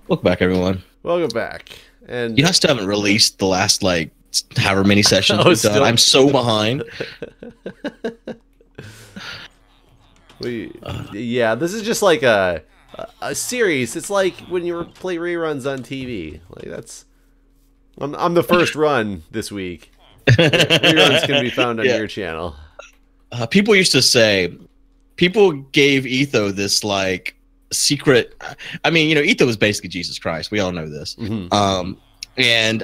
Welcome back, everyone. Welcome back. And You know, I still haven't released the last, like, however many sessions Oh, we've done. still? I'm so behind. yeah, this is just like a series. It's like when you play reruns on TV. Like that's I'm the first run this week. Reruns can be found on Yeah. your channel. People used to say, people gave Etho this, like, secret. I mean, you know, Etho was basically Jesus Christ. We all know this. Mm-hmm. And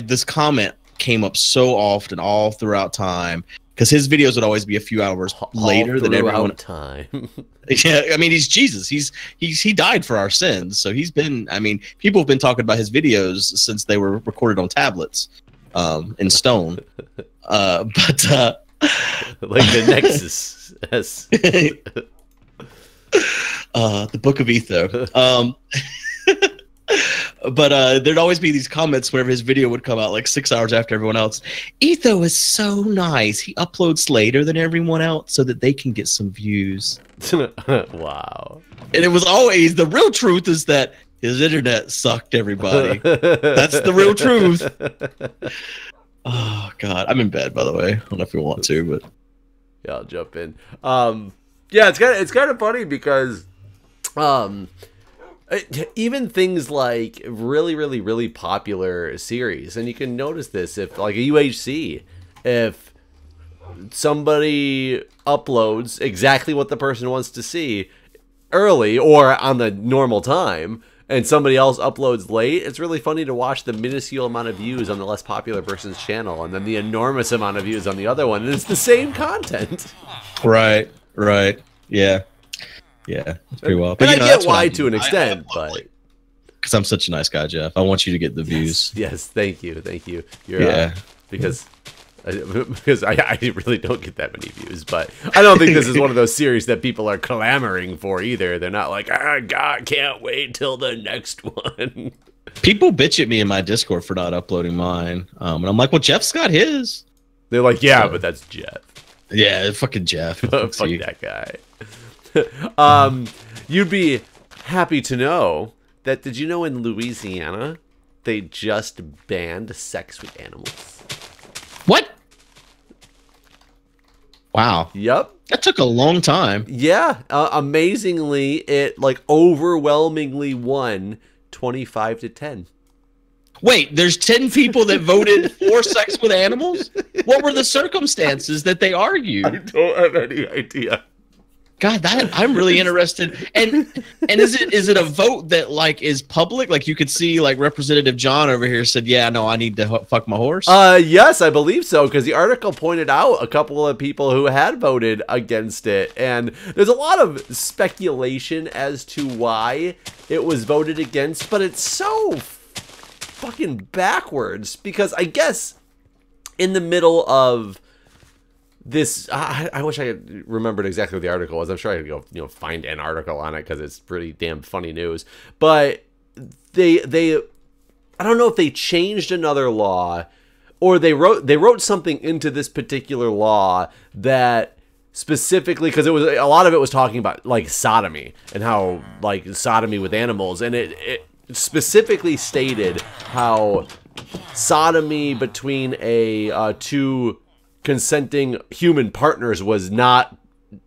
this comment came up so often all throughout time because his videos would always be a few hours later than everyone. Time. Yeah, I mean, he's Jesus. He died for our sins. So he's been. I mean, people have been talking about his videos since they were recorded on tablets, in stone. But like the Nexus. Yes. The Book of Etho. But there'd always be these comments whenever his video would come out, like 6 hours after everyone else. Etho is so nice. He uploads later than everyone else so that they can get some views. Wow. And it was always, the real truth is that his internet sucked, everybody. That's the real truth. Oh, God. I'm in bed, by the way. I don't know if you want to, but... Yeah, I'll jump in. Yeah, it's kind of funny because... even things like really popular series, and you can notice this if like a UHC, if somebody uploads exactly what the person wants to see early or on the normal time and somebody else uploads late, it's really funny to watch the minuscule amount of views on the less popular person's channel and then the enormous amount of views on the other one, and it's the same content. Right. Yeah. Yeah, it's pretty well. But you I get why to an extent, but because I'm such a nice guy, Jeff. I want you to get the views. Yes, thank you. You're, because I really don't get that many views, but I don't think this is one of those series that people are clamoring for either. They're not like, oh, God, can't wait till the next one. People bitch at me in my Discord for not uploading mine, and I'm like, well, Jeff's got his. They're like, yeah, but that's Jeff. Yeah, fucking Jeff. Fuck that guy. You'd be happy to know that, did you know in Louisiana they just banned sex with animals? What? Wow. Yep. That took a long time. Yeah. Amazingly, it like overwhelmingly won 25-10. Wait, there's 10 people that voted for sex with animals? What were the circumstances that they argued? I don't have any idea. God, I'm really interested. And is it a vote that like is public? Like you could see like Representative John over here said, "Yeah, no, I need to fuck my horse." Yes, I believe so, because the article pointed out a couple of people who had voted against it, and there's a lot of speculation as to why it was voted against, but it's so fucking backwards because I guess in the middle of this, I wish I had remembered exactly what the article was. I'm sure I could go, find an article on it because it's pretty damn funny news. But they, I don't know if they changed another law or they wrote something into this particular law that specifically, because it was a lot of it was talking about like sodomy and how like sodomy with animals, and it specifically stated how sodomy between two consenting human partners was not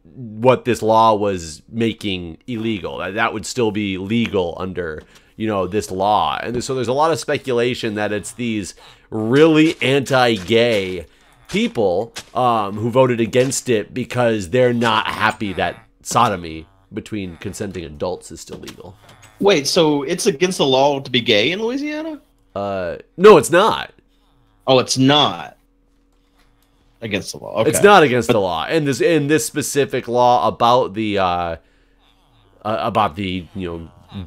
what this law was making illegal. That would still be legal under, this law. And so there's a lot of speculation that it's these really anti-gay people who voted against it because they're not happy that sodomy between consenting adults is still legal. Wait, so it's against the law to be gay in Louisiana? No, it's not. Oh, it's not against the law. Okay. It's not against the law. And in this specific law about the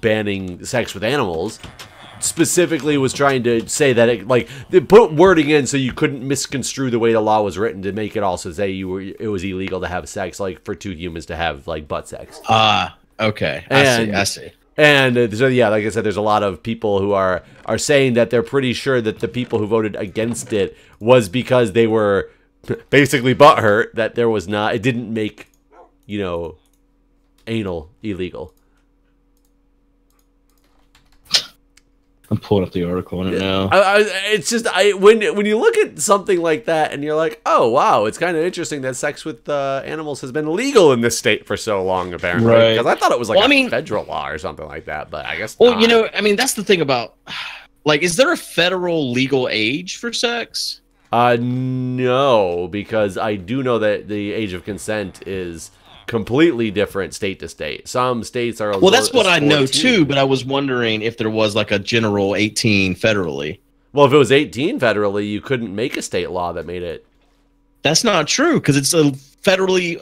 banning sex with animals, specifically was trying to say that they put wording in so you couldn't misconstrue the way the law was written to make it also say it was illegal to have sex, like for two humans to have like butt sex. Okay. I see. And so, yeah, like I said, there's a lot of people who are saying that they're pretty sure that the people who voted against it was because they were basically butthurt that it didn't make, anal illegal. I'm pulling up the article on it now. It's just when you look at something like that and you're like, oh wow, it's kind of interesting that sex with animals has been illegal in this state for so long, apparently. Right. Because I thought it was like a federal law or something like that, but I guess. Well, not. you know, I mean, that's the thing about, like, is there a federal legal age for sex? No, because I do know that the age of consent is completely different state to state. Some states are well, that's what I know too, but I was wondering if there was like a general 18 federally. Well, if it was 18 federally, you couldn't make a state law that made it. That's not true, because it's a federally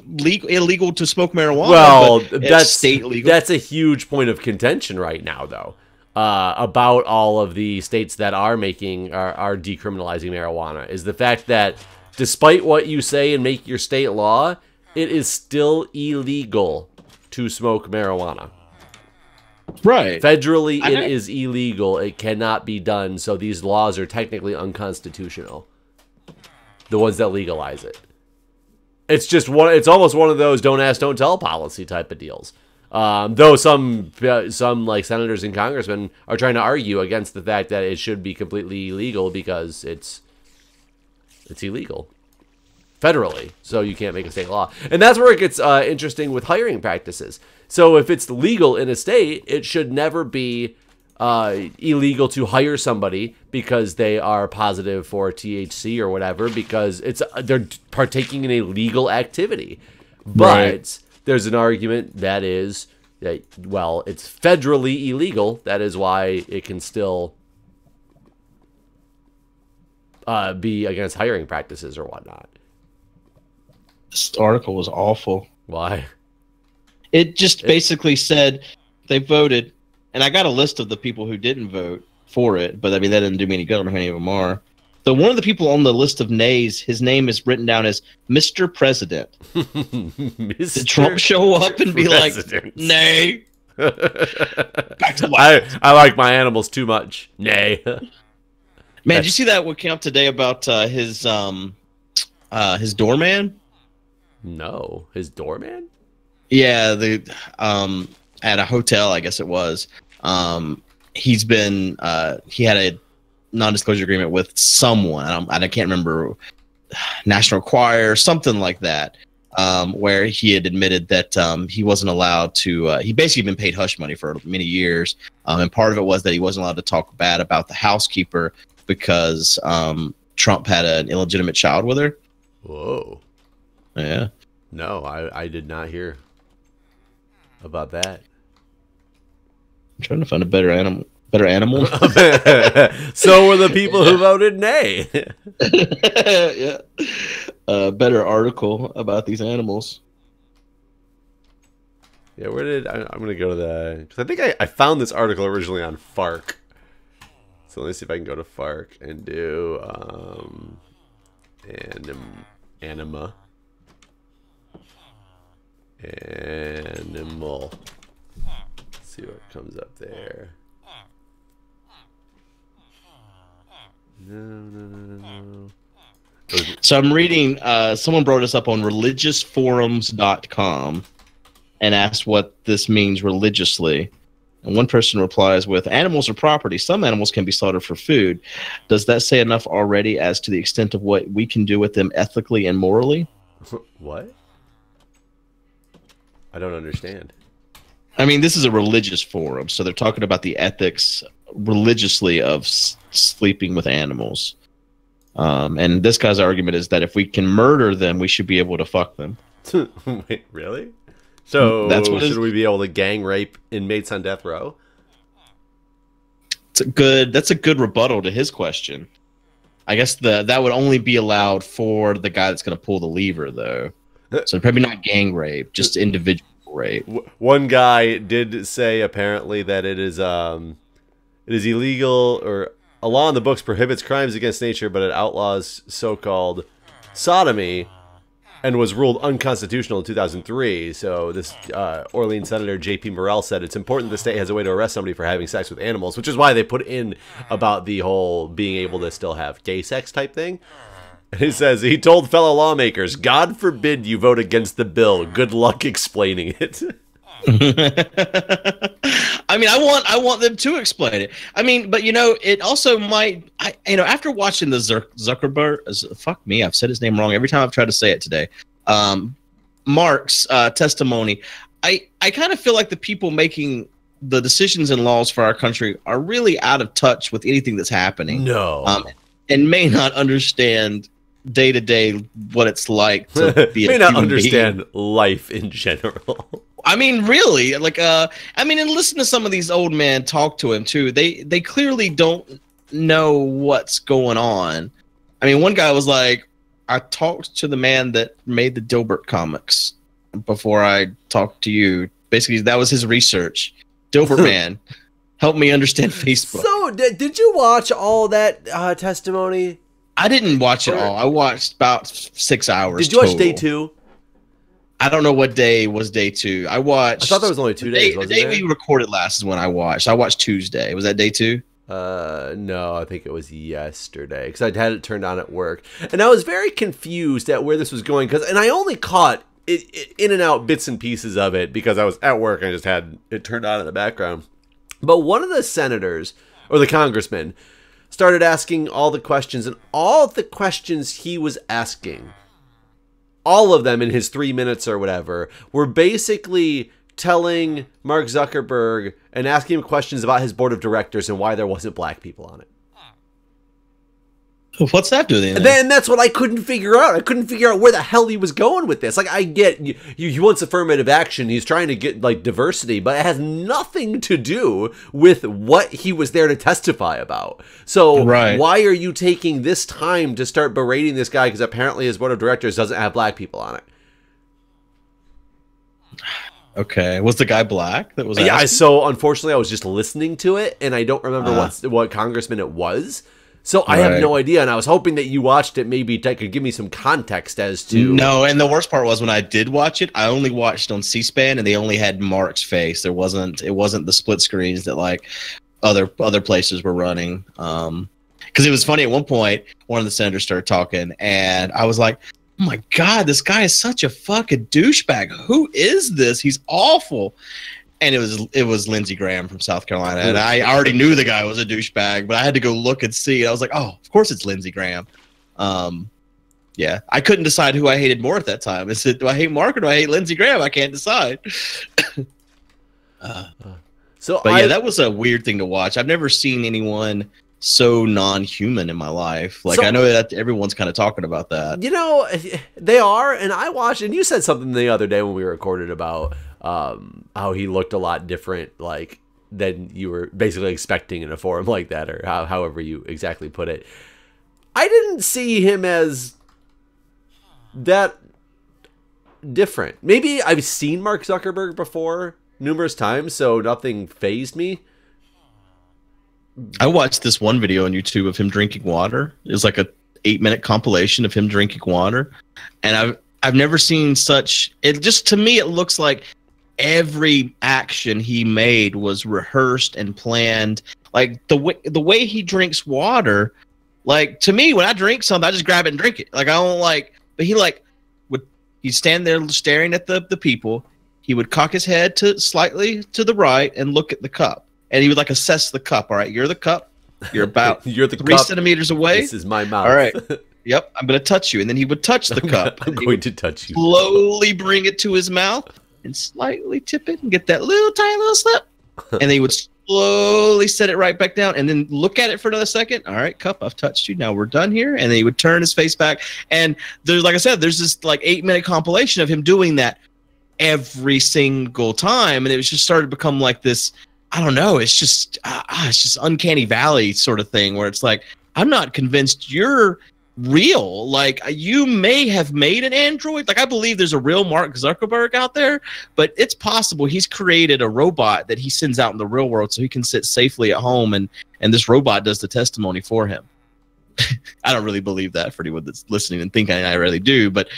illegal to smoke marijuana. Well, that's state legal. That's a huge point of contention right now, though, about all of the states that are decriminalizing marijuana, is the fact that despite what you say and make your state law, it is still illegal to smoke marijuana. Right. Federally, it is illegal. It cannot be done. So these laws are technically unconstitutional. The ones that legalize it. It's just it's almost one of those don't ask, don't tell policy type of deals. Though some like senators and congressmen are trying to argue against the fact that it should be completely illegal because it's illegal federally, so you can't make a state law. And that's where it gets interesting with hiring practices. So if it's legal in a state, it should never be illegal to hire somebody because they are positive for THC or whatever, because they're partaking in a legal activity. But there's an argument that is that, well, it's federally illegal. That is why it can still be against hiring practices or whatnot. This article was awful. Why? It just basically said they voted, and I got a list of the people who didn't vote for it, but I mean, that didn't do me any good. I don't know how many of them are. So one of the people on the list of nays, his name is written down as Mr. President. Did Trump show up and be like, nay? Back to life. I like my animals too much. Nay. Man, did you see that what came up today about his doorman? No, his doorman? Yeah, at a hotel, I guess it was. He had a non-disclosure agreement with someone. I can't remember, National Choir, something like that, where he had admitted that he wasn't allowed to. He basically been paid hush money for many years, and part of it was that he wasn't allowed to talk bad about the housekeeper because Trump had an illegitimate child with her. Whoa. Yeah. No, I did not hear about that. I'm trying to find a better animal. So were the people who voted nay. Yeah. Better article about these animals. Yeah, where did I'm gonna go to because I think I found this article originally on Fark. So let me see if I can go to Fark and do animal. Let's see what comes up there. No. So I'm reading, someone brought us up on religiousforums.com and asked what this means religiously. And one person replies with, animals are property. Some animals can be slaughtered for food. Does that say enough already as to the extent of what we can do with them ethically and morally? What? I don't understand. I mean, this is a religious forum, so they're talking about the ethics religiously of sleeping with animals. And this guy's argument is that if we can murder them, we should be able to fuck them. Wait, really? So should we be able to gang rape inmates on death row? That's a good rebuttal to his question. I guess that would only be allowed for the guy that's going to pull the lever, though. So probably not gang rape, just individual rape. One guy did say apparently that it is illegal, or a law in the books prohibits crimes against nature, but it outlaws so-called sodomy, and was ruled unconstitutional in 2003. So this Orleans Senator J.P. Morrell said it's important the state has a way to arrest somebody for having sex with animals, which is why they put in about the whole being able to still have gay sex type thing. He says, he told fellow lawmakers, God forbid you vote against the bill. Good luck explaining it. I mean, I want them to explain it. I mean, but you know, it also might. After watching the Zuckerberg, fuck me, I've said his name wrong every time I've tried to say it today. Mark's testimony. I kind of feel like the people making the decisions and laws for our country are really out of touch with anything that's happening. No, and may not understand day to day what it's like to be. May not understand life in general. I mean, really, like, and listen to some of these old men talk to him too. They clearly don't know what's going on. I mean, one guy was like, I talked to the man that made the Dilbert comics before I talked to you. Basically, that was his research. Dilbert man, help me understand Facebook. So, did you watch all that testimony? I didn't watch it all. I watched about 6 hours. Did you watch total. day 2? I don't know what day was day 2. I watched. I thought there was only 2 days. The day we recorded last is when I watched. I watched Tuesday. Was that day 2? No, I think it was yesterday because I had it turned on at work, and I was very confused at where this was going and I only caught it in and out bits and pieces of it because I was at work and I just had it turned on in the background. But one of the senators or the congressman started asking all the questions, and all the questions he was asking, all of them in his 3 minutes or whatever, were basically telling Mark Zuckerberg and asking him questions about his board of directors and why there wasn't black people on it. What's that doing? And then that's what I couldn't figure out. I couldn't figure out where the hell he was going with this. Like, I get he wants affirmative action. He's trying to get like diversity, but it has nothing to do with what he was there to testify about. So why are you taking this time to start berating this guy because apparently his board of directors doesn't have black people on it? Okay, was the guy black that was asking? Yeah, so unfortunately I was just listening to it and I don't remember what congressman it was. So I have no idea, and I was hoping that you watched it. Maybe that could give me some context as to. No, and the worst part was when I did watch it, I only watched on C-SPAN, and they only had Mark's face. It wasn't the split screens that like other places were running. Because it was funny at one point, one of the senators started talking, and I was like, "Oh my god, this guy is such a fucking douchebag. Who is this? He's awful." And it was Lindsey Graham from South Carolina, and I already knew the guy was a douchebag, but I had to go look and see. And I was like, oh, of course it's Lindsey Graham. Yeah, I couldn't decide who I hated more at that time. Is it, do I hate Mark or do I hate Lindsey Graham? I can't decide. Yeah, that was a weird thing to watch. I've never seen anyone so non-human in my life. Like, I know that everyone's kind of talking about that. You know, they are, and I watched, and you said something the other day when we recorded about how he looked a lot different, like, than you were basically expecting in a forum like that, or however you exactly put it. I didn't see him as that different. Maybe I've seen Mark Zuckerberg before numerous times, so nothing fazed me. I watched this one video on YouTube of him drinking water. It was like a 8-minute compilation of him drinking water, and I've never seen such. It just, to me, it looks like every action he made was rehearsed and planned. Like the way he drinks water, like, to me, when I drink something, I just grab it and drink it. Like, I don't like, but he'd stand there staring at the people. He would cock his head slightly to the right and look at the cup, and he would like assess the cup. All right, you're the cup. You're about you're the 3 cup. centimeters away. This is my mouth. All right. Yep, I'm going to touch you. And then he would touch the cup. I'm going to touch you. Slowly bring it to his mouth and slightly tip it and get that tiny little slip. And then he would slowly set it right back down and then look at it for another second. All right, cup, I've touched you. Now we're done here. And then he would turn his face back. And there's, like I said, there's this like 8-minute compilation of him doing that every single time. And it was just started to become like this, I don't know, it's just uncanny valley sort of thing where it's like, I'm not convinced you're real. Like, you may have made an android. Like, I believe there's a real Mark Zuckerberg out there, but it's possible he's created a robot that he sends out in the real world so he can sit safely at home, and this robot does the testimony for him. I don't really believe that for anyone that's listening and thinking I really do, but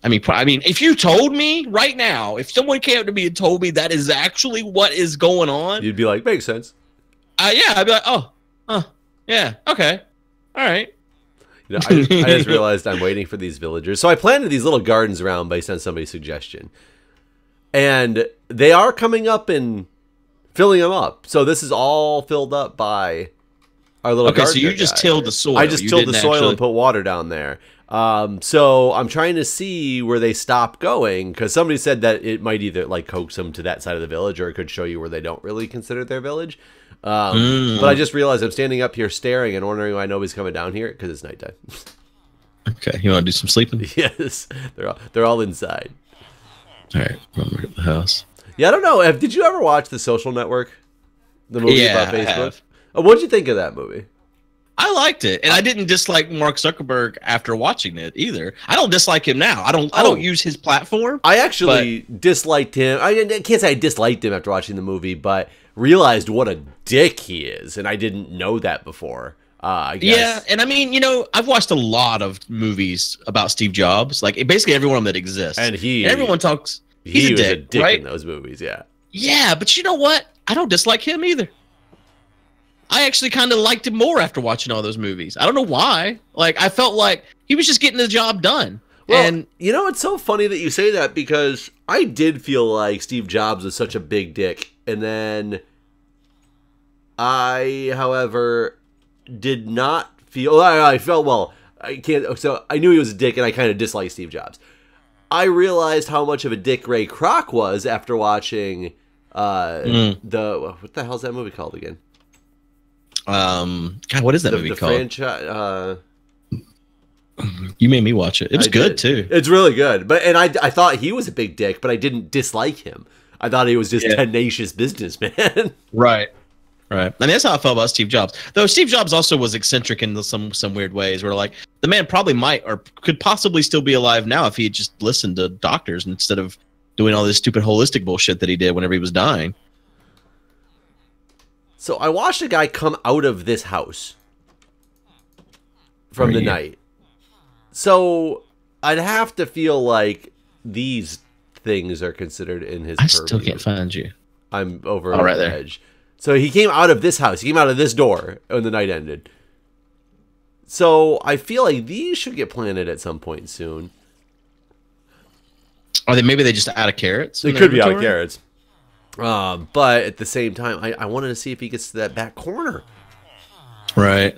I mean, if you told me right now, if someone came up to me and told me that is actually what is going on, you'd be like, makes sense. Yeah, I'd be like, oh, yeah, okay, all right. You know, I just realized I'm waiting for these villagers. So I planted these little gardens around based on somebody's suggestion. And they are coming up in filling them up. So this is all filled up by our little gardener so you just guy. tilled the soil. I just tilled the soil and put water down there. So I'm trying to see where they stop going, because somebody said that it might either like coax them to that side of the village, or it could show you where they don't really consider their village. But I just realized I'm standing up here staring and wondering why nobody's coming down here, because it's nighttime. Okay, you want to do some sleeping? Yes, they're all inside. All right, remember the house. Yeah, I don't know. Did you ever watch The Social Network? The movie about Facebook? I have. What'd you think of that movie? I liked it, and I didn't dislike Mark Zuckerberg after watching it either. I don't dislike him now. I don't use his platform. I actually disliked him. I can't say I disliked him after watching the movie, but realized what a dick he is, and I didn't know that before. I guess. Yeah, and I mean, you know, I've watched a lot of movies about Steve Jobs, like basically every one that exists, and everyone talks. He's a dick, a dick right? in those movies. Yeah. Yeah, but you know what? I don't dislike him either. I actually kind of liked him more after watching all those movies. I don't know why. Like, I felt like he was just getting the job done. Well, and you know, it's so funny that you say that, because I did feel like Steve Jobs was such a big dick. And then I, however, did not feel... I felt, well, I can't... So I knew he was a dick, and I kind of disliked Steve Jobs. I realized how much of a dick Ray Kroc was after watching the... What the hell's that movie called again? God, what is that movie called? Franchise. You made me watch it. It was good too. It's really good. And I thought he was a big dick, but I didn't dislike him. I thought he was just tenacious businessman. Right. I mean, that's how I felt about Steve Jobs. Though Steve Jobs also was eccentric in some weird ways, where like the man probably might or could possibly still be alive now if he had just listened to doctors instead of doing all this stupid holistic bullshit that he did whenever he was dying. So I watched a guy come out of this house from the night. So I'd have to feel like these things are considered in his purview. I still can't find you. I'm over right the there. edge. So he came out of this house. He came out of this door when the night ended. So I feel like these should get planted at some point soon. Maybe they just out of carrots? They could be out of carrots. But at the same time, I wanted to see if he gets to that back corner. Right.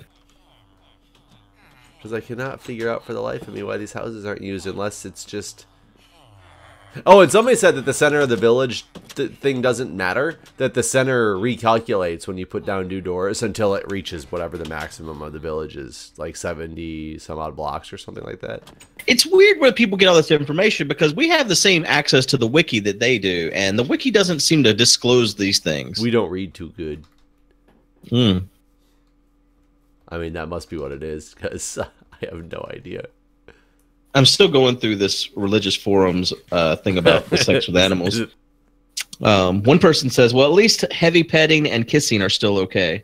Because I cannot figure out for the life of me why these houses aren't used, unless it's just... Oh, and somebody said that the center of the village thing doesn't matter. That the center recalculates when you put down new doors until it reaches whatever the maximum of the village is, like 70 some odd blocks or something like that. It's weird where people get all this information, because we have the same access to the wiki that they do, and the wiki doesn't seem to disclose these things. We don't read too good. Hmm. I mean, that must be what it is, because I have no idea. I'm still going through this religious forums thing about the sex with animals. One person says, well, at least heavy petting and kissing are still okay.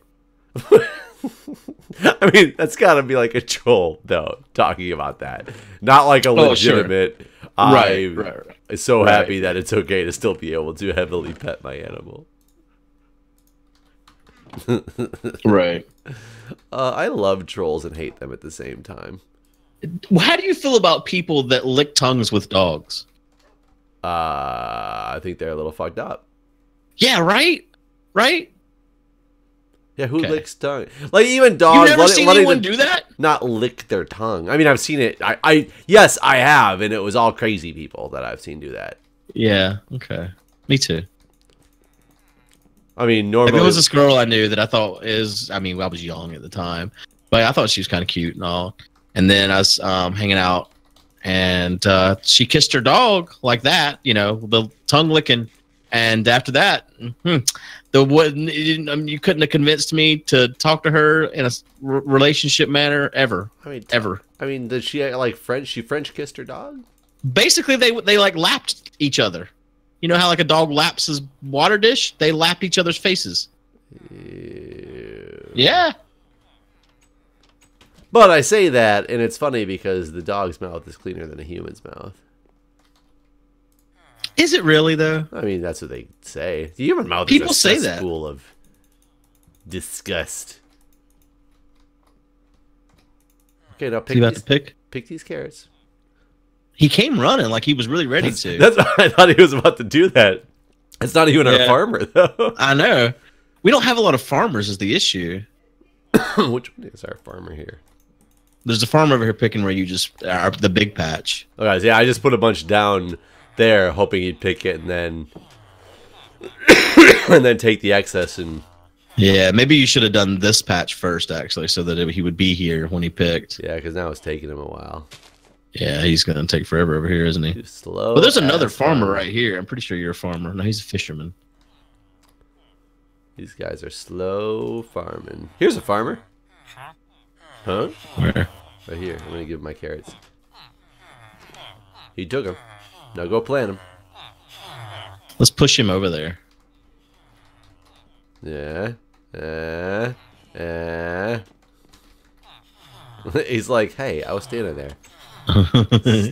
I mean, that's got to be like a troll, though, talking about that. Not like a legitimate, Right. I'm so happy that it's okay to still be able to heavily pet my animal. Right. I love trolls and hate them at the same time. How do you feel about people that lick tongues with dogs? I think they're a little fucked up. Yeah, right? Yeah, who licks tongue? Like, even dogs. You've never seen anyone do that? Not lick their tongue. I mean, I've seen it. Yes, I have, and it was all crazy people that I've seen do that. Yeah, okay. Me too. I mean, normally... There was this girl I knew that I thought I was young at the time, but I thought she was kind of cute and all. And then I was hanging out, and she kissed her dog like that, you know, the tongue licking. And after that, you couldn't have convinced me to talk to her in a relationship manner ever. Ever. I mean, did she like French? She French kissed her dog? Basically, they like lapped each other. You know how like a dog laps his water dish? They lapped each other's faces. Ew. Yeah. But I say that, and it's funny because the dog's mouth is cleaner than a human's mouth. Is it really, though? I mean, that's what they say. The human mouth People is say a that. cesspool of disgust. Okay, now pick these carrots. He came running like he was really ready to. That's why I thought he was about to do that. It's not even our farmer, though. I know. We don't have a lot of farmers is the issue. Which one is our farmer here? There's a farmer over here picking where you just are the big patch. Oh, guys, yeah, I just put a bunch down there, hoping he'd pick it, and then take the excess. And yeah, maybe you should have done this patch first, actually, so that he would be here when he picked. Yeah, because now it's taking him a while. Yeah, he's gonna take forever over here, isn't he? Too slow. Well, there's another farmer right here. I'm pretty sure you're a farmer. No, he's a fisherman. These guys are slow farming. Here's a farmer. Huh? Where? Right here. I'm gonna give him my carrots. He took them. Now go plant them. Let's push him over there. Yeah. He's like, hey, I was standing there.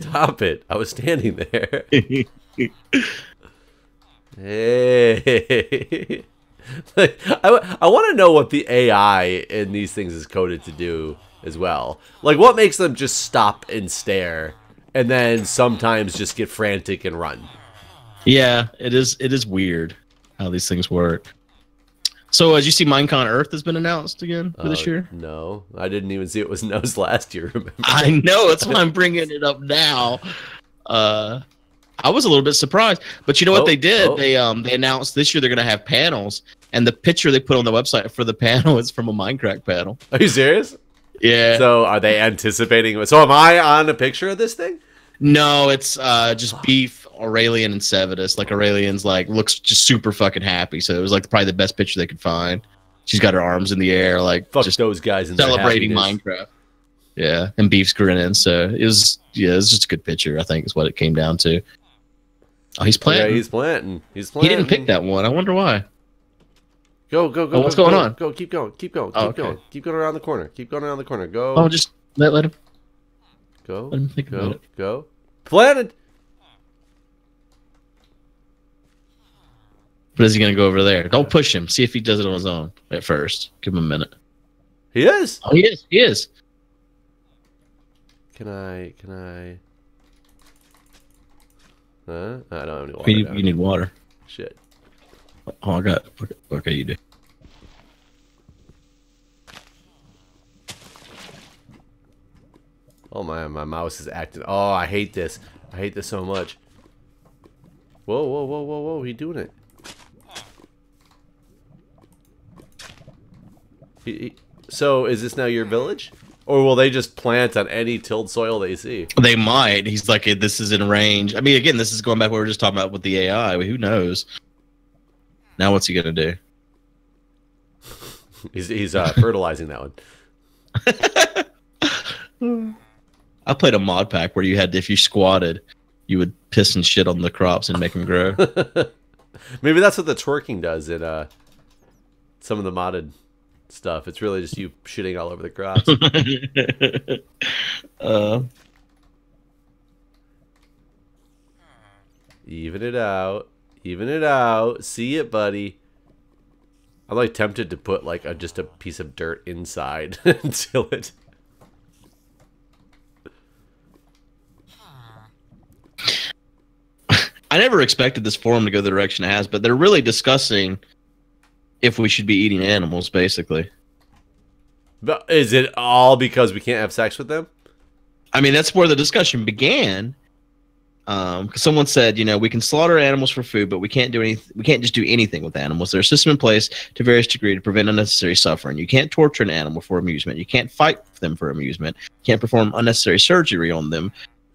Stop it. I was standing there. Hey. Like, I want to know what the AI in these things is coded to do as well. Like, what makes them just stop and stare and then sometimes just get frantic and run? Yeah, it is weird how these things work. So, as you see, Minecon Earth has been announced again for this year? No, I didn't even see it was announced last year, remember? I know, that's why I'm bringing it up now. I was a little bit surprised, but you know what they did? They announced this year they're going to have panels, and the picture they put on the website for the panel is from a Minecraft panel. Are you serious? Yeah. So are they anticipating? So am I on a picture of this thing? No, it's just Beef, Aurelian, and Sevidus. Like Aurelian's like looks just super fucking happy, so it was like probably the best picture they could find. She's got her arms in the air, like fuck just those guys in celebrating Minecraft. Yeah, and Beef's grinning. So it was just a good picture. I think is what it came down to. Oh, he's planting. Yeah, he's planting. He didn't pick that one. I wonder why. Go. Oh, what's going on? Go, keep going. Keep going around the corner. Keep going around the corner. Go. Oh, just let him. Go. Let him think about it. Go. Planted. But is he gonna go over there? Don't push him. See if he does it on his own at first. Give him a minute. He is. Oh, he is. He is. Can I? Huh? I don't have any water. You need water. Shit. Oh, I got. Okay, you do. Oh my mouse is acting. Oh, I hate this. I hate this so much. Whoa! He's doing it. So, is this now your village? Or will they just plant on any tilled soil they see? They might. He's like, this is in range. I mean, again, this is going back to what we were just talking about with the AI. Who knows? Now what's he going to do? He's fertilizing that one. I played a mod pack where you had, if you squatted, you would piss and shit on the crops and make them grow. Maybe that's what the twerking does in some of the modded stuff. It's really just you shitting all over the crops. Even it out. Even it out. See it, buddy. I'm like tempted to put like just a piece of dirt inside until it. I never expected this forum to go the direction it has, but they're really discussing if we should be eating animals, basically. But is it all because we can't have sex with them? I mean, that's where the discussion began. Because someone said, we can slaughter animals for food, but we can't do anything. We can't just do anything with animals. There's a system in place to various degree to prevent unnecessary suffering. You can't torture an animal for amusement. You can't fight them for amusement. You can't perform unnecessary surgery on them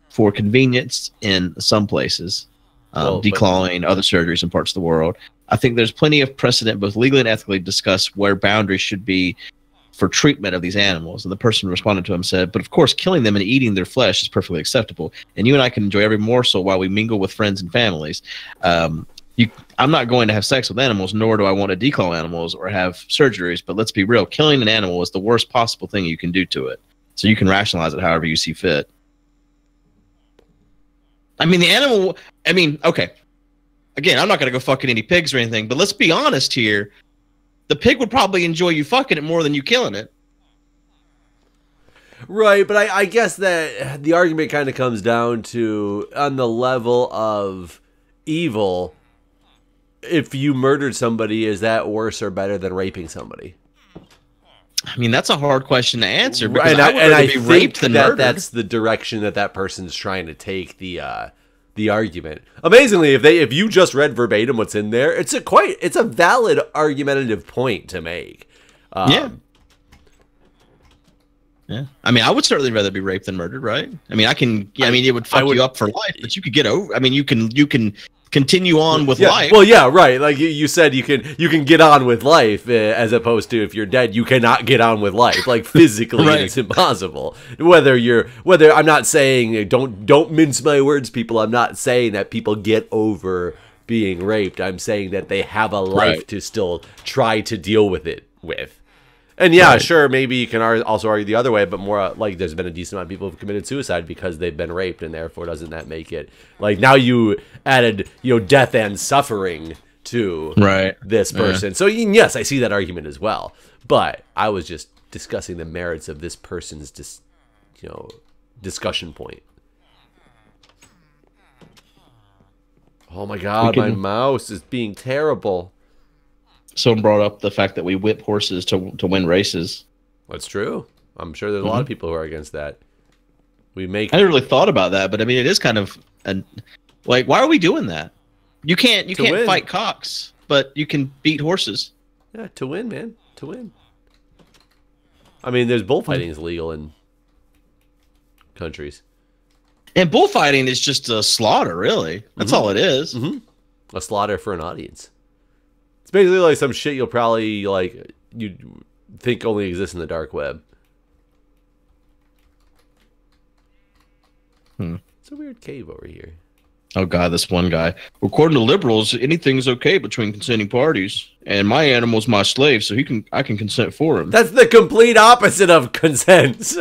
for convenience in some places. Declawing, other surgeries in parts of the world. I think there's plenty of precedent, both legally and ethically, to discuss where boundaries should be for treatment of these animals. And the person responded to him said, but of course, killing them and eating their flesh is perfectly acceptable. And you and I can enjoy every morsel while we mingle with friends and families. I'm not going to have sex with animals, nor do I want to declaw animals or have surgeries. But let's be real, killing an animal is the worst possible thing you can do to it. So you can rationalize it however you see fit. I mean, okay. Again, I'm not going to go fucking any pigs or anything, but let's be honest here. The pig would probably enjoy you fucking it more than you killing it. Right, but I guess that the argument kind of comes down to, on the level of evil, if you murdered somebody, is that worse or better than raping somebody? I mean, that's a hard question to answer because And I would rather I be think raped than murdered. that's the direction that person's trying to take the argument. Amazingly, if you just read verbatim what's in there, it's a valid argumentative point to make. Yeah. I mean, I would certainly rather be raped than murdered, right? I mean, it would fuck you up for life, but you could get over. I mean, you can continue on with life. Well, yeah, right. Like you said, you can get on with life, as opposed to if you're dead, you cannot get on with life. Like physically, Right. It's impossible. Whether I'm not saying don't mince my words, people. I'm not saying that people get over being raped. I'm saying that they have a life Right. to still try to deal with it with. And yeah, Right. sure, maybe you can also argue the other way, but more like there's been a decent amount of people who've committed suicide because they've been raped, and therefore doesn't that make it like now you added death and suffering to this person. So yes, I see that argument as well, but I was just discussing the merits of this person's discussion point. Oh my god, my mouse is being terrible. Someone brought up the fact that we whip horses to win races. That's true. I'm sure there's a lot of people who are against that. I never really thought about that, but I mean, it is kind of like, why are we doing that? You can't win. fight cocks, but you can beat horses. Yeah, to win, man, to win. I mean, there's bullfighting is legal in countries, and bullfighting is just a slaughter, really. That's all it is. A slaughter for an audience. It's basically like some shit you'll probably you think only exists in the dark web. It's a weird cave over here. Oh god, this one guy. According to liberals, anything's okay between consenting parties, and my animal's my slave, so I can consent for him. That's the complete opposite of consent.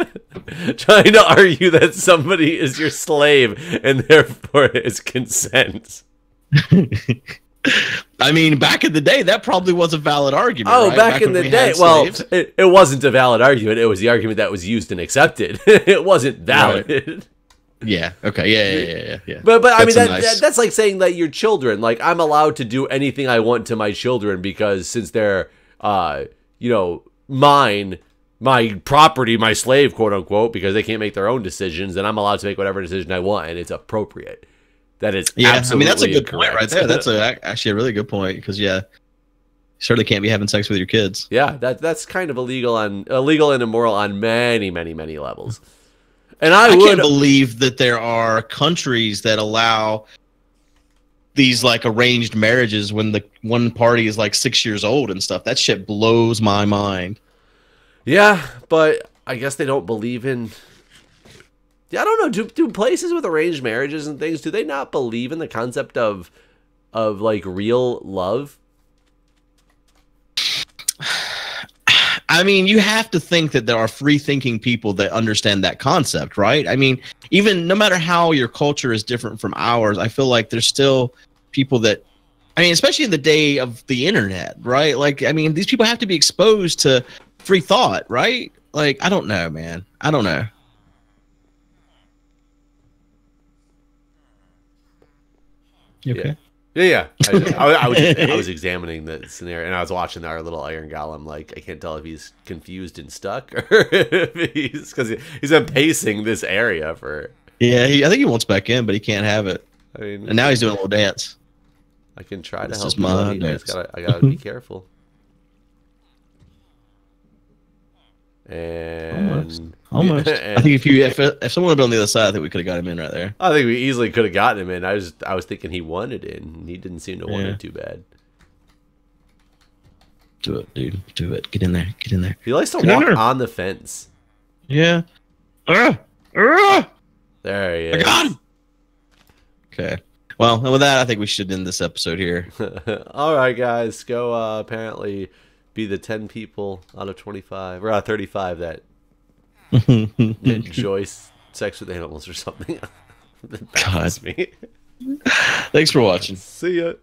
Trying to argue that somebody is your slave and therefore is consent. I mean, back in the day, that probably was a valid argument. Oh, right? back in the day. Well, it wasn't a valid argument. It was the argument that was used and accepted. It wasn't valid. Right. Yeah. Okay. Yeah. But I mean, that's like saying that your children, like, I'm allowed to do anything I want to my children because since they're, mine, my property, my slave, quote unquote, because they can't make their own decisions, then I'm allowed to make whatever decision I want, and it's appropriate. That is absolutely I mean, that's a good correct. point right there. That's actually a really good point because you certainly can't be having sex with your kids. Yeah, that's kind of illegal and immoral on many, many, many levels. And I can't believe that there are countries that allow these like arranged marriages when the one party is like 6 years old and stuff. That shit blows my mind. Yeah, but I guess they don't believe in. Yeah, I don't know. Do places with arranged marriages and things, do they not believe in the concept of like real love? I mean, you have to think that there are free-thinking people that understand that concept, right? I mean, even no matter how your culture is different from ours, I feel like there's still people that, I mean, especially in the day of the internet, right? Like, I mean, these people have to be exposed to free thought, right? Like, I don't know, man. I don't know. You okay? Yeah. I was examining the scenario, and I was watching our little iron golem. Like, I can't tell if he's confused and stuck, or if because he's been pacing this area for. Yeah, I think he wants back in, but he can't have it. I mean, and now he's doing a little dance. I can try to This help is him. my I gotta be careful. And almost. And I think if someone had been on the other side, I think we could have got him in right there. I think we easily could have gotten him in. I was thinking he wanted in, and he didn't seem to want it too bad. Do it, dude. Do it. Get in there. Get in there. He likes to walk on the fence. Yeah. There he is. I got him. Okay. Well, and with that, I think we should end this episode here. All right, guys. Go apparently be the 10 people out of 25 or 35 that enjoy sex with animals or something. That baffles me. Thanks for watching. See ya.